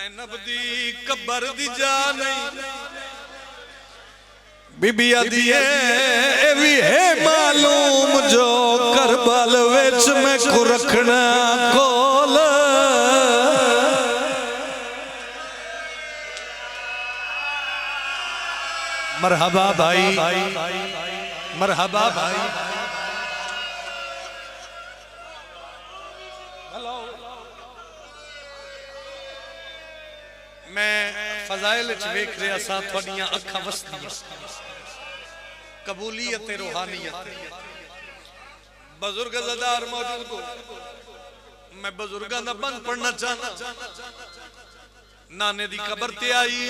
زینب دی قبر دی جا نہیں بی بی آدھی اے بھی ہے معلوم جو کربل ویچ میں کو رکھنا کول مرحبا بھائی مرحبا بھائی میں فضائل چویک رہا سا تھوڑیاں اکھا وسطیاں قبولیت روحانیت بزرگ زدار موجود ہو میں بزرگاں دا بند پڑھنا چاہنا نانے دی قبر تے آئی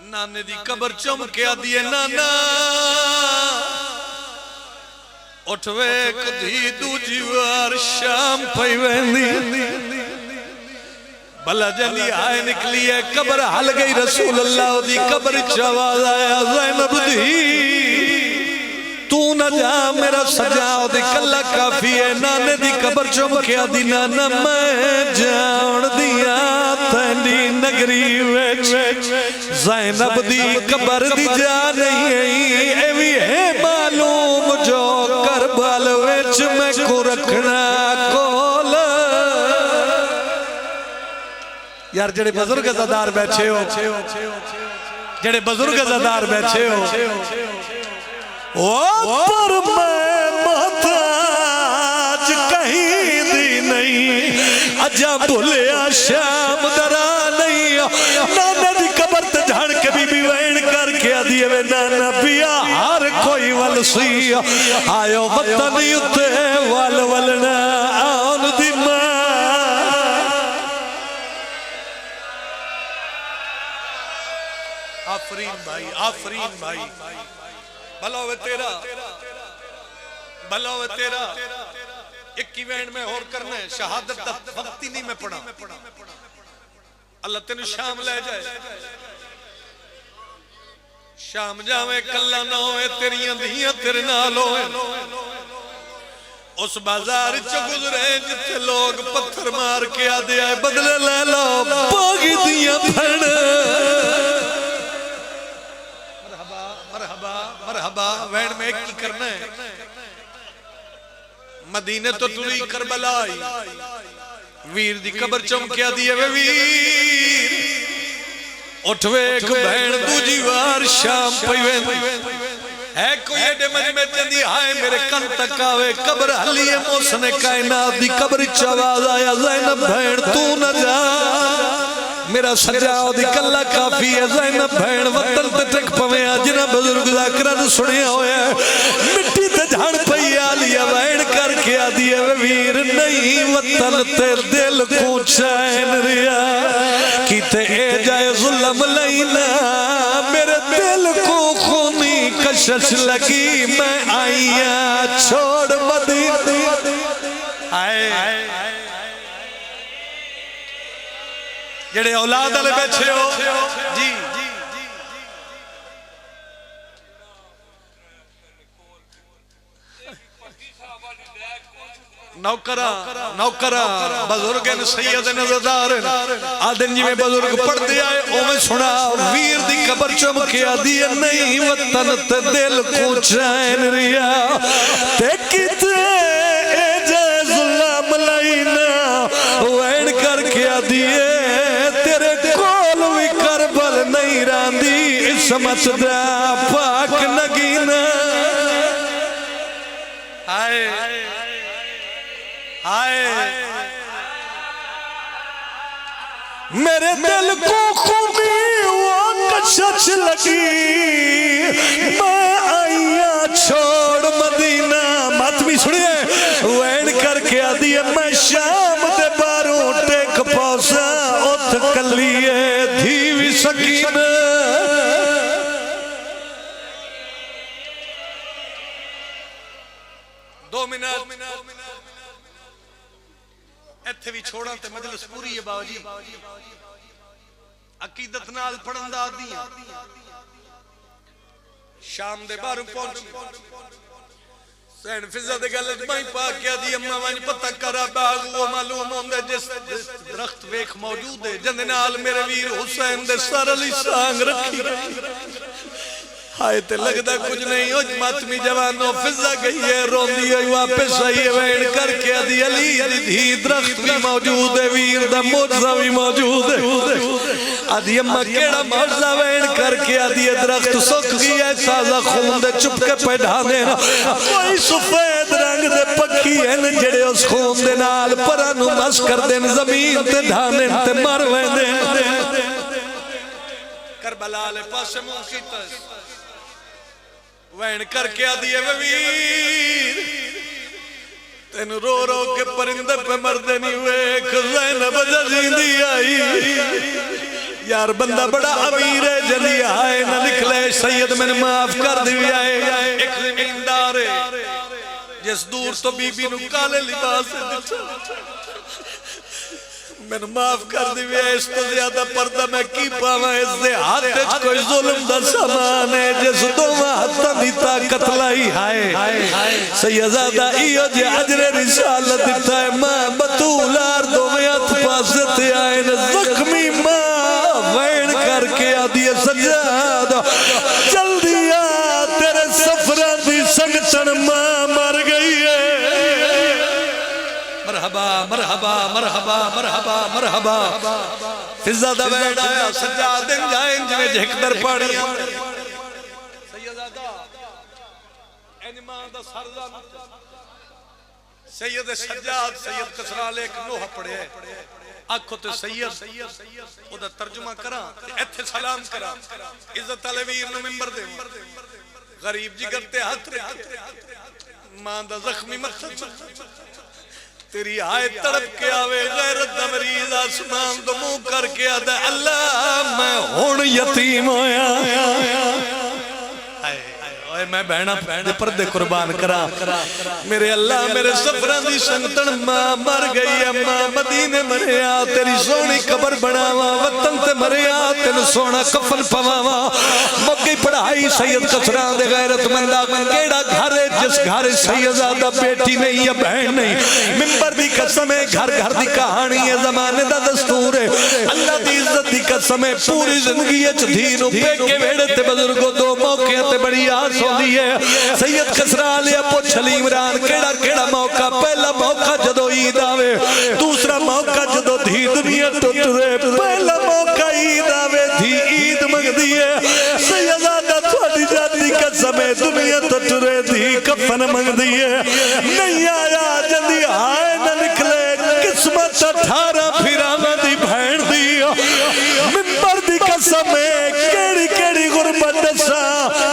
نانے دی قبر چمکیا دیئے نانا اٹھوے کدھی دو جیوار شام پئی ویندی بلا جنی آئے نکلی ہے قبر حل گئی رسول اللہ دی قبر چواز آیا زینب دی تو نہ جا میرا سجاؤ دی کلا کافی ہے نانے دی قبر چمکیا دی نانا میں جاؤن دیا تینی نگری ویچ زینب دی قبر دی جا نہیں اے بھی ہے معلوم جو کربل ویچ میں کو رکھنا کول یار جڑے بزرگ زدار بیٹھے ہو جڑے بزرگ زدار بیٹھے ہو پر میں محتاج کہیں دی نہیں اجا بھولیا شام درا نہیں نانا دی قبر تے جھڑ کے بی بی وین کر کے آدھیے وے نانا بیا ہر کوئی والسی آئیو وطنی اتے والولنا آن دی ماں آفرین بھائی بھلا ہوئے تیرا ایک ایونٹ میں اور کرنا ہے شہادت وقتی نہیں میں پڑھا اللہ تینو شام لے جائے شام جاوے کلہ نہ ہوئے تیریاں دھیاں تیرے نال ہوئے اس بازار چو گزرے جتے لوگ پتھر مار کے آدھے آئے بدلے لے لو باغی دھیاں پھڑ مرحبا وین میں ایک کی کرنا ہے مدینے تو تلی کربلا آئی ویر دی قبر چمکیا دیئے وے ویر اٹھوے ایک بہن دو جیوار شام پیویں ہے کوئی ایڈے مجمع جندی آئے میرے کن تک آوے قبر حلی موسن کائنات دی قبر چواز آیا زینب بہن تو نہ جا میرا سجاؤ دی کلا کافی ہے زینب بہن وطن تے ٹک پویں جنہ بزرگ ذاکرہ سنیا ہویا ہے مٹی تے جھڑ پئی آلیا بہن کر کے آدھی ہے ویر نہیں وطن تے دل کو چین ریا کیتے اے جائے ظلم لینا میرے دل کو خونی کشش لگی میں آئیاں چھوڑ مدینہ آئے جڑے اولاد والے بیٹھے ہو جی نوکرہ بزرگن سید نظردار آدن جی میں بزرگ پڑھ دیا ہے او میں سنا ویر دی قبر چمکیا دیا نہیں وطن تے دل کو چین ریا تے کتے اے جائے ظلم لینا وین کر کے دیئے تیرے کول بھی کربل نہیں راندی اسمت دا پاک نگینا آئے میرے دل کو خونی وہ کشش لگی میں آئیاں چھوڑ مدینہ ماتمی سنیے وین کر کے آدھیے میں شام دے باروں ٹیک پوسا ات کلیے دھیوی سکینہ دو منٹ ایتھے بھی چھوڑا تے مجلس پوری ہے باو جی عقیدت نال پڑھندا دیاں شام دے باروں پہنچی بہن فضا دے گل مائی پا کیا دی اما وانج پتہ کرا باغ وہ معلوم ہوندے جس درخت ویکھ موجود ہے جندے نال میرے ویر حسین دے سر علی سانگ رکھی ہائے تے لگدا کچھ نہیں ہو ماتمی جوانوں فضا گئی ہے روندی ہے واپس آئی ہے وین کر کے دی علی دی دھی درخت بھی موجود ہے ویر دا معجزہ بھی موجود ہے آدھی اماں کیڑا معجزہ وین کر کے آدھی درخت سکھ گیا ہے تازہ خون دے چپ کے پیڈا دینا کوئی سفید رنگ دے پکھی ہیں جڑے اس خون دے نال پرانو مس کر دین زمین تے ڈھانے تے مر ویندے کربلا لے پاسے منہ کیتا وین کر کے آدھیے ویر تین رو رو کے پرندے پہ مردے نہیں ہوئے زینب جزیندی آئی یار بندہ بڑا امیر ہے جلی آئے نہ نکلے سید میں نے معاف کر دی آئے ایک زمیندار ہے جس دور تو بی بی نو کالے لباس دیتا میں نے معاف کر دی ہے اس تو زیادہ پردہ میں کی پاواں اس دے ہاتھ کوئی ظلم دا سامان ہے جس دو ہاتھاں دی طاقت لائی ہائے سیدزادہ ایو جے اجر رسالت دیتا ہے ماں بطولار دو میں ہاتھ پاستے آئے زخمی ماں وین کر کے آدھی سجادہ جلدی آ تیرے سفران دی سنگتن ماں مر گئی ہے مرحبا مرحبا مرحبا مرحبا مرحبا فضا دا وین آیا سجاد دن جائیں جویں جھک در پاڑی سیدزادہ اینمان دا سرزان سید سجاد سید کسرا لے ایک نوح پڑے آنکھو تے سید او دا ترجمہ کرا ایتھے سلام کرا عزت علویر نو ممبر دے غریب جگر تے ہاتھ رکھے ماں دا زخمی مقصد تیری آئے تڑپ کے آوے غیرت دا مریض آسمان دو منہ کر کے آدھا اللہ میں ہون یتیم ہویا میں بہنا دے پردے قربان کرا میرے اللہ میرے سفران دی سنگتن ماں مر گئی اماں مدینے مریا تیری سونی قبر بناوا وطن تے مریا تیری سونا کفن پواوا مکی پڑھائی سید کسران دے غیرت مندہ کیڑا گھر ہے جس گھر سیدزادہ بیٹی نہیں یا بہن نہیں ممبر دی قسم ہے گھر گھر دی کہانی ہے زمانے دا دستور ہے اللہ دی عزت دی قسم ہے پوری زندگی اچھ دھینو پیکے ویڑے تے بزرگو دو موقع تے بڑی آس سید کسرا لیا پوچھ علی عمران کیڑا کیڑا موقع پہلا موقع جدو عید آوے دوسرا موقع جدو دھی دنیا ٹوٹے پہلا موقع عید آوے دھی عید منگ دیئے سیدزادہ تھوڑی جاتی قسم ہے دنیا ٹوٹے دھی کفن منگ دیئے نہیں آیا جلدی آئے نہ نکلے قسمت 18 پھرانا دی بھین دی ممبر دی قسم ہے کیڑی کیڑی غربت دسا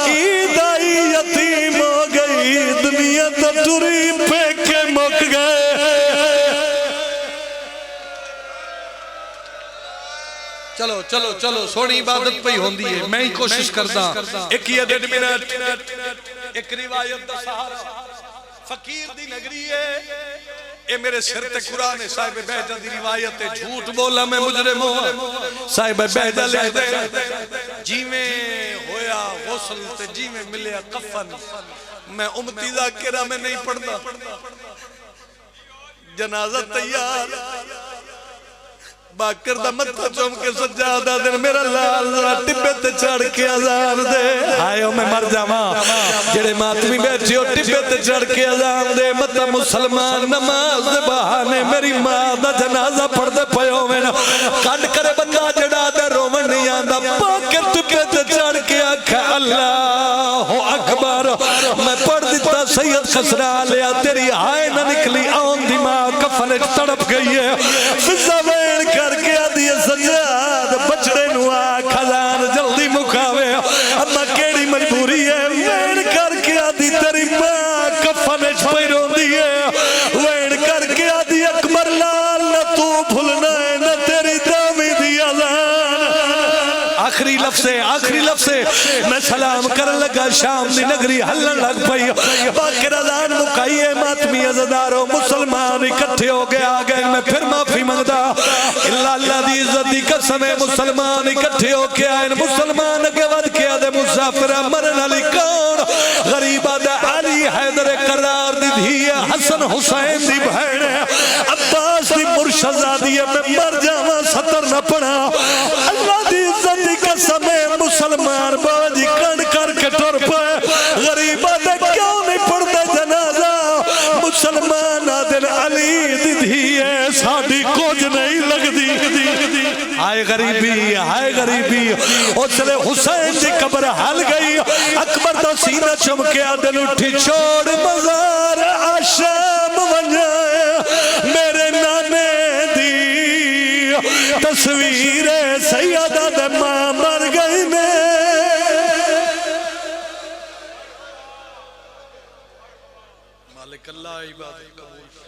عید آئی یتیم ہو گئی دنیا تو ٹوری پھینکے مک گئے چلو چلو چلو سونی عبادت پہ ہی ہوندی ہے میں ہی کوشش کردا ایک یہ 1.5 منٹ ایک روایت دا سہارا فقیر دی نگری ہے اے میرے سر تے قرآن ہے صاحب بہجہ دی روایت ہے جھوٹ بولا میں مجرم ہوں صاحب بہجہ لے دے جی میں ہویا غسل تے جی میں ملیا کفن میں امتی ذاکرہ میں نہیں پڑھتا جنازہ تیار باکر دا متھا چوم کے سجادہ دن میرا لال ذرا ٹبے تے چڑھ کے اذان دے آئیو میں مر جاواں جڑے ماتمی بیٹھے ہو ٹبے تے چڑھ کے اذان دے متا مسلمان نماز دے بہانے میری ماں دا جنازہ پڑھ دے پہو میں کھڑ کرے بندہ جڑا دے رومن نہیں آندہ باکر ٹبے تے چڑھ کے آکھا اللہ اکبر میں پڑھ دیتا سید کسرا لیا تیری آئے نہ نکلی آن دی ماں کفن تڑپ گئی ہے فضا وین کر کے آدھی سجاد بچڑے نوا کھزان جلدی مکھاوے اما کیڑی مجبوری ہے وین کر کے آدھی تیری ماں کفن پہ روندی ہے وین کر کے آدھی اکبر لال نہ تو بھولنا ہے نہ تیری دامی دی اذان آخری لفظ میں سلام کر لگا شام دی نگری ہلن لگ پئی باقر اذان مکائیے ماتمی عزداروں مسلمان اکٹھے ہو گئے آگئے میں پھر معافی مانگدا اللہ دی عزت دی قسم ہے مسلمان اکٹھے ہو کے آئے مسلمان کے ود کے آدھے مسافرہ مرن علی کون غریبہ دے علی حیدر قرار دی دھی حسن حسین دی بہن عباس دی مرشدزادی میں مر جاواں ستر نہ پڑا اللہ دی عزت دی قسم مسلمان باجی کن کر کے ٹر پے غریبہ دے کیوں نہیں پڑھتا جنازہ مسلمان آدن علی دی دھی ہے ساڑی کچھ نہیں لگ دی آئے غریبی آئے غریبی اس لئے حسین دی قبر حل گئی اکبر تو سینہ چمکے آدن اٹھی چھوڑ مزار آشام ونجائے میرے نانے دی تصویر سیدہ دے ماں مر گئی نے مالک اللہ عبادت قبول